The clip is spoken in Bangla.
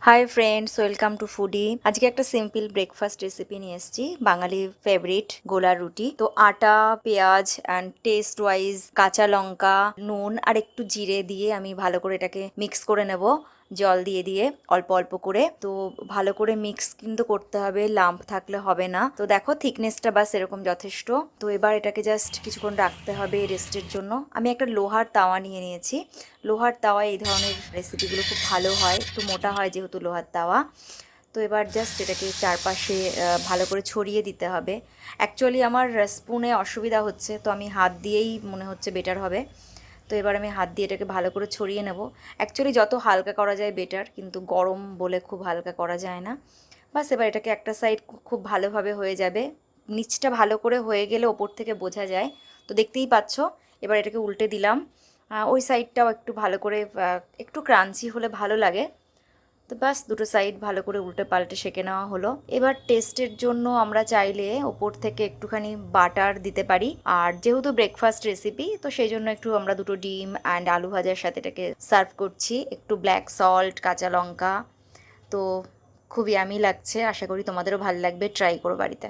Hi friends, welcome to foodie. আজকে একটা সিম্পল ব্রেকফাস্ট রেসিপি নিয়ে এসেছি, বাঙালি ফেভারিট গোলা রুটি। তো আটা, পেঁয়াজ অ্যান্ড টেস্ট ওয়াইজ কাঁচা লঙ্কা, নুন আর একটু জিরে দিয়ে আমি ভালো করে এটাকে মিক্স করে নেব, জল দিয়ে দিয়ে অল্প অল্প করে। তো ভালো করে মিক্স কিন্তু করতে হবে, লাম্প থাকলে হবে না। তো দেখো থিকনেসটা বাস এরকম যথেষ্ট। তো এবার এটাকে জাস্ট কিছুক্ষণ রাখতে হবে রেস্টের জন্য। আমি একটা লোহার তাওয়া নিয়ে নিয়েছি। লোহার তাওয়ায় এই ধরনের রেসিপিগুলো খুব ভালো হয়, একটু মোটা হয় যেহেতু লোহার তাওয়া। তো এবার জাস্ট এটাকে চারপাশে ভালো করে ছড়িয়ে দিতে হবে। অ্যাকচুয়ালি আমার স্পুনে অসুবিধা হচ্ছে, তো আমি হাত দিয়েই মনে হচ্ছে বেটার হবে। তো এবার আমি হাত দিয়ে এটাকে ভালো করে ছড়িয়ে নেব। অ্যাকচুয়ালি যত হালকা করা যায় বেটার, কিন্তু গরম বলে খুব হালকা করা যায় না। বাস এবার এটাকে একটা সাইড খুব ভালোভাবে হয়ে যাবে। নিচটা ভালো করে হয়ে গেলে ওপর থেকে বোঝা যায়। তো দেখতেই পাচ্ছ। এবার এটাকে উল্টে দিলাম। ওই সাইডটাও একটু ভালো করে একটু ক্রাঞ্চি হলে ভালো লাগে। তো ব্যাস দুটো সাইড ভালো করে উল্টে পাল্টে সেঁকে নেওয়া হলো। এবার টেস্টের জন্য আমরা চাইলে ওপর থেকে একটুখানি বাটার দিতে পারি। আর যেহেতু ব্রেকফাস্ট রেসিপি, তো সেই জন্য একটু আমরা দুটো ডিম অ্যান্ড আলু ভাজার সাথে এটাকে সার্ভ করছি। একটু ব্ল্যাক সল্ট, কাঁচা লঙ্কা। তো খুব ইয়ামি লাগছে, আশা করি তোমাদেরও ভালো লাগবে। ট্রাই করো বাড়িতে।